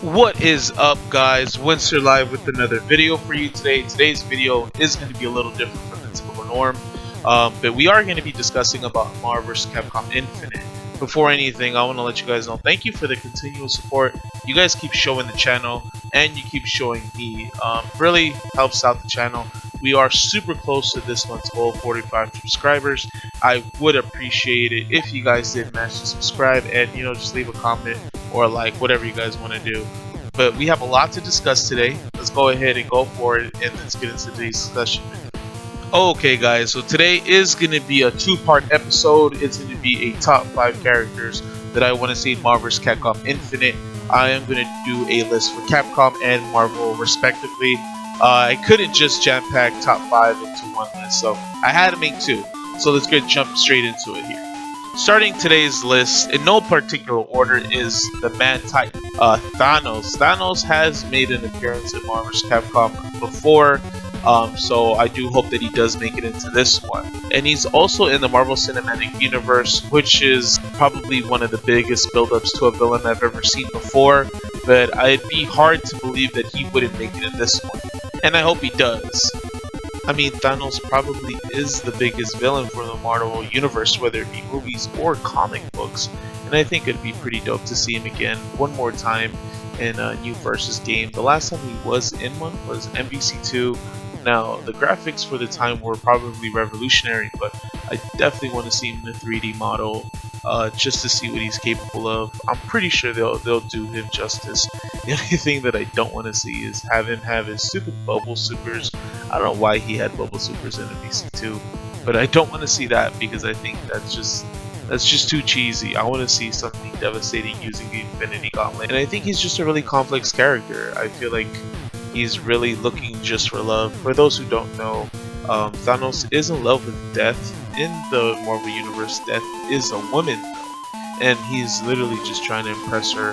What is up, guys? Wenster live with another video for you today. Today's video is going to be a little different from the typical norm, but we are going to be discussing about Marvel vs. Capcom Infinite. Before anything, I want to let you guys know thank you for the continual support. You guys keep showing the channel and you keep showing me. Really helps out the channel. We are super close to this month's goal, 45 subscribers. I would appreciate it if you guys did manage to subscribe and just leave a comment or a like, whatever you guys want to do. But we have a lot to discuss today. Let's go ahead and go for it, and let's get into today's discussion. Okay guys, so today is going to be a two-part episode. It's going to be a top 5 characters that I want to see in Marvel vs. Capcom Infinite. I am going to do a list for Capcom and Marvel respectively. I couldn't just jam-pack top 5 into one list, so I had to make two. So let's jump straight into it here. Starting today's list, in no particular order, is the Man Titan, Thanos. Thanos has made an appearance in Marvel vs. Capcom before, so I do hope that he does make it into this one. And he's also in the Marvel Cinematic Universe, which is probably one of the biggest build-ups to a villain I've ever seen before, but it'd be hard to believe that he wouldn't make it in this one. And I hope he does. I mean, Thanos probably is the biggest villain for the Marvel Universe, whether it be movies or comic books. And I think it'd be pretty dope to see him again one more time in a new Versus game. The last time he was in one was MVC2. Now, the graphics for the time were probably revolutionary, but I definitely want to see him in a 3D model just to see what he's capable of. I'm pretty sure they'll do him justice. The only thing that I don't want to see is have him have his stupid bubble supers. I don't know why he had bubble supers in MVC2, but I don't want to see that because I think that's just too cheesy. I want to see something devastating using the Infinity Gauntlet, and I think he's just a really complex character. I feel like he's really looking just for love. For those who don't know, Thanos is in love with Death. In the Marvel Universe, Death is a woman, and he's literally just trying to impress her.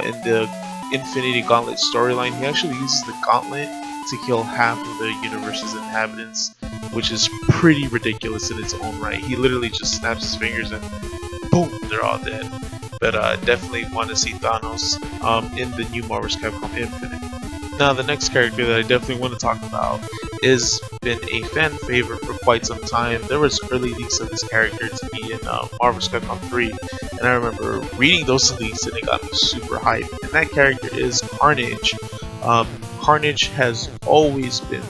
In the Infinity Gauntlet storyline, he actually uses the gauntlet to kill half of the universe's inhabitants, which is pretty ridiculous in its own right. He literally just snaps his fingers and boom, they're all dead. But definitely want to see Thanos in the new Marvel vs. Capcom Infinite. Now, the next character that I definitely want to talk about has been a fan favorite for quite some time. There was early leaks of this character to be in Marvel vs. Capcom 3, and I remember reading those leaks and it got me super hyped. And that character is Carnage. Carnage has always been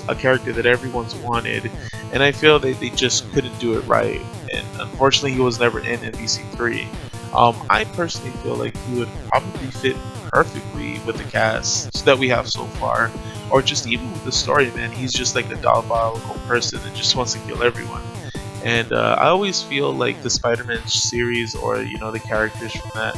a character that everyone's wanted, and I feel that they just couldn't do it right. And unfortunately, he was never in MVC3. I personally feel like he would probably fit perfectly with the cast that we have so far, or just even with the story, man. He's just like a diabolical person that just wants to kill everyone. And I always feel like the Spider-Man series, or the characters from that,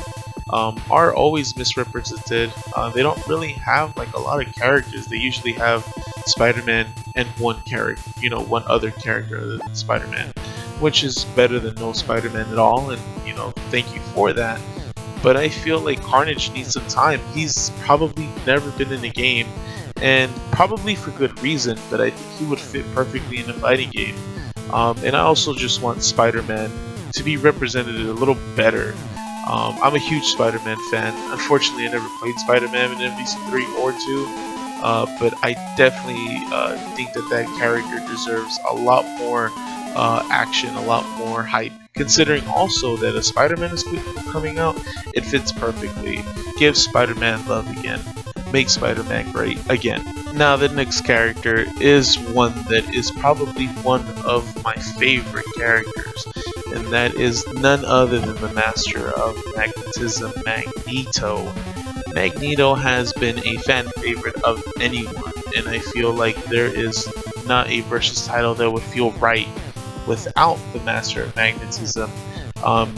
are always misrepresented. They don't really have like a lot of characters. They usually have Spider-Man and one character, one other character other than Spider-Man, which is better than no Spider-Man at all, and thank you for that. But I feel like Carnage needs some time. He's probably never been in a game, and probably for good reason, but I think he would fit perfectly in a fighting game. And I also just want Spider-Man to be represented a little better. I'm a huge Spider-Man fan. Unfortunately, I never played Spider-Man in MVC3 or 2, but I definitely think that character deserves a lot more action, a lot more hype. Considering also that a Spider-Man is coming out, it fits perfectly. Give Spider-Man love again. Make Spider-Man great again. Now, the next character is one that is probably one of my favorite characters, and that is none other than the master of magnetism, Magneto. Magneto has been a fan favorite of anyone, and I feel like there is not a Versus title that would feel right without the master of magnetism.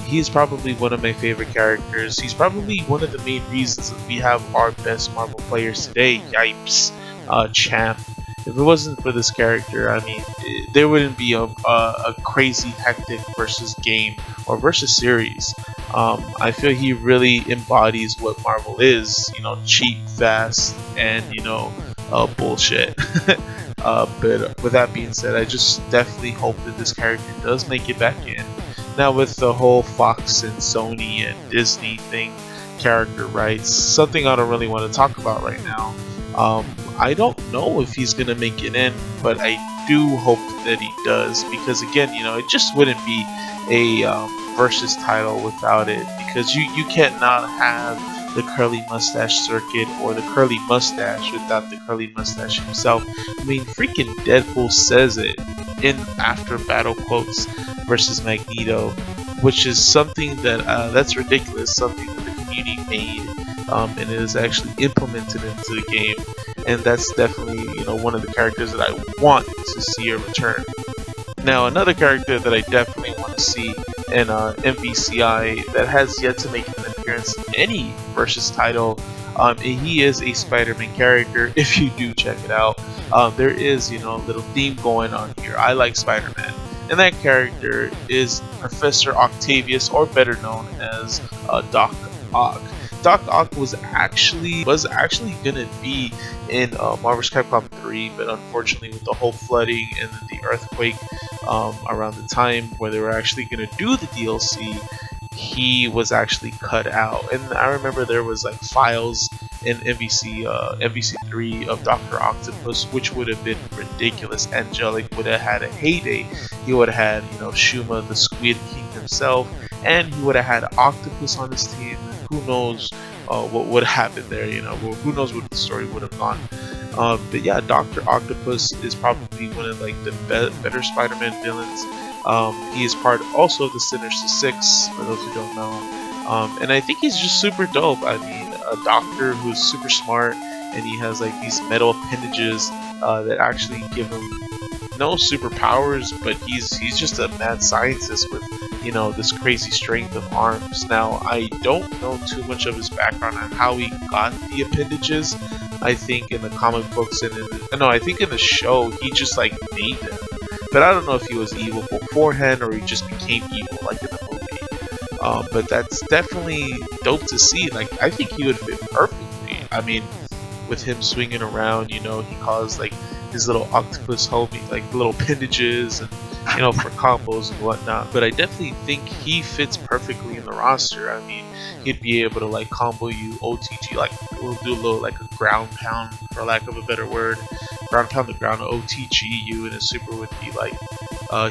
He's probably one of my favorite characters. He's probably one of the main reasons that we have our best Marvel players today. Yipes, Champ. If it wasn't for this character, I mean, there wouldn't be a crazy hectic Versus game or Versus series. I feel he really embodies what Marvel is, cheap, fast, and bullshit. But with that being said, I just definitely hope that this character does make it back in. Now, with the whole Fox and Sony and Disney thing character, right? Something I don't really want to talk about right now. I don't know if he's gonna make it in, but I do hope that he does, because again, you know, it just wouldn't be a versus title without it, because you can't not have the curly mustache circuit or the curly mustache without the curly mustache himself. I mean, freaking Deadpool says it in after battle quotes versus Magneto, which is something that that's ridiculous, something that the community made, and it is actually implemented into the game, and that's definitely, you know, one of the characters that I want to see a return. Now, another character that I definitely want to see in MVCI that has yet to make an appearance in any versus title, and he is a Spider-Man character. If you do check it out, there is, you know, a little theme going on here. I like Spider-Man, and that character is Professor Octavius, or better known as Doc Ock. Doc Ock was actually gonna be in Marvel vs. Capcom 3, but unfortunately, with the whole flooding and the earthquake around the time where they were actually gonna do the DLC, he was actually cut out. And I remember there was like files in MVC3 of Dr. Octopus, which would have been ridiculous. Angelic would have had a heyday. He would have had, you know, Shuma the Squid King himself, and he would have had Octopus on his team. Who knows what would happen there, you know, who knows what the story would have gone. But yeah, Dr. Octopus is probably one of like the better Spider-Man villains. He is part also of the Sinister Six, for those who don't know. And I think he's just super dope. I mean, a doctor who's super smart, and he has like these metal appendages that actually give him no superpowers, but he's just a mad scientist with, you know, this crazy strength of arms. Now, I don't know too much of his background on how he got the appendages. I think in the comic books and I think in the show he just like made them. But I don't know if he was evil beforehand or he just became evil like in the movie. But that's definitely dope to see. Like, I think he would fit perfectly. I mean, with him swinging around, you know, he caused like his little octopus homie, like little appendages, and, you know, for combos and whatnot. But I definitely think he fits perfectly in the roster. I mean, he'd be able to like combo you OTG, like we'll do a little like a ground pound, for lack of a better word, ground pound the ground, OTG you, and his super would be like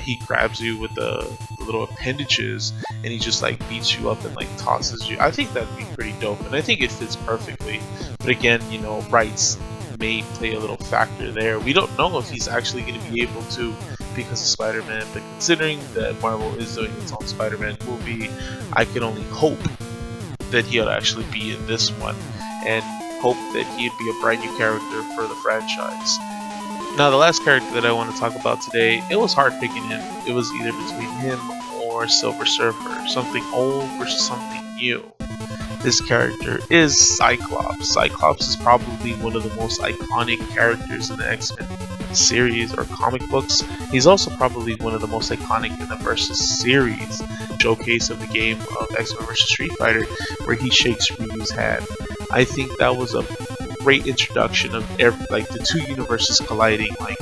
he grabs you with the little appendages and he just like beats you up and like tosses you. I think that'd be pretty dope, and I think it fits perfectly. But again, you know, rights may play a little factor there. We don't know if he's actually going to be able to because of Spider-Man, but considering that Marvel is doing its own Spider-Man movie, I can only hope that he'll actually be in this one, and hope that he'd be a brand new character for the franchise. Now, the last character that I want to talk about today, it was hard picking him. It was either between him or Silver Surfer, something old versus something new. This character is Cyclops. Cyclops is probably one of the most iconic characters in the X-Men series or comic books. He's also probably one of the most iconic in the Versus series showcase of the game of X-Men vs. Street Fighter, where he shakes Ryu's hand. I think that was a great introduction of like the two universes colliding, like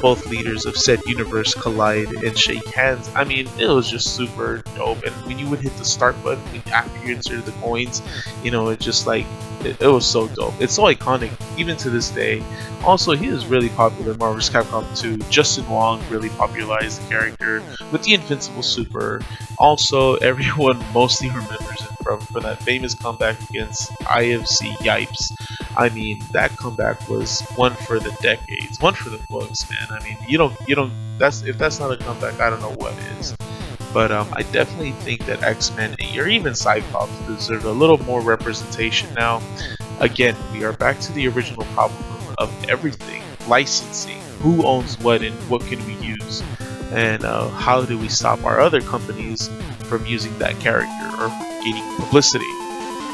both leaders of said universe collide and shake hands. I mean, it was just super dope. And when you would hit the start button after you inserted the coins, you know, it just like it was so dope. It's so iconic even to this day. Also, he is really popular in Marvel vs. Capcom 2. Justin Wong really popularized the character with the Invincible Super. Also, everyone mostly remembers it from that famous comeback against IFC Yipes. I mean, that comeback was one for the decades, one for the books, man. I mean, you don't. If that's not a comeback, I don't know what is. But I definitely think that X-Men or even Cyclops deserve a little more representation now. Again, we are back to the original problem of everything: licensing. Who owns what and what can we use? And how do we stop our other companies from using that character or gaining publicity?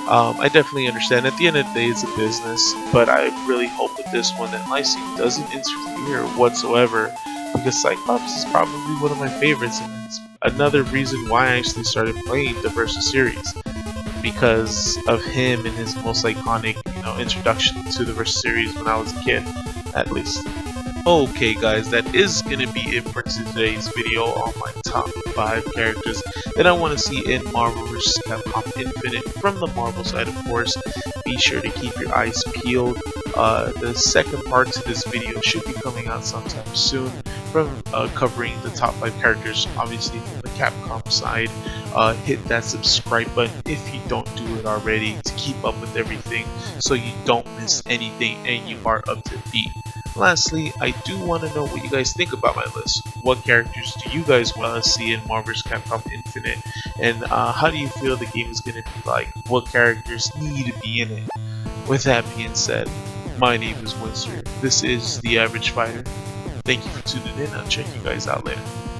I definitely understand. At the end of the day, it's a business, but I really hope with this one that licensing doesn't interfere whatsoever, because Cyclops is probably one of my favorites, and it's another reason why I actually started playing the Versus series, because of him and his most iconic, you know, introduction to the Versus series when I was a kid, at least. Okay guys, that is gonna be it for today's video on my top 5 characters that I want to see in Marvel vs. Capcom Infinite from the Marvel side, of course. Be sure to keep your eyes peeled. The second part to this video should be coming out sometime soon from covering the top 5 characters, obviously from the Capcom side. Hit that subscribe button if you don't do it already to keep up with everything so you don't miss anything and you are up to date. Lastly, I do want to know what you guys think about my list. What characters do you guys want to see in Marvel vs. Capcom Infinite? And how do you feel the game is going to be like? What characters need to be in it? With that being said, my name is Wenster. This is The Average Fighter. Thank you for tuning in. I'll check you guys out later.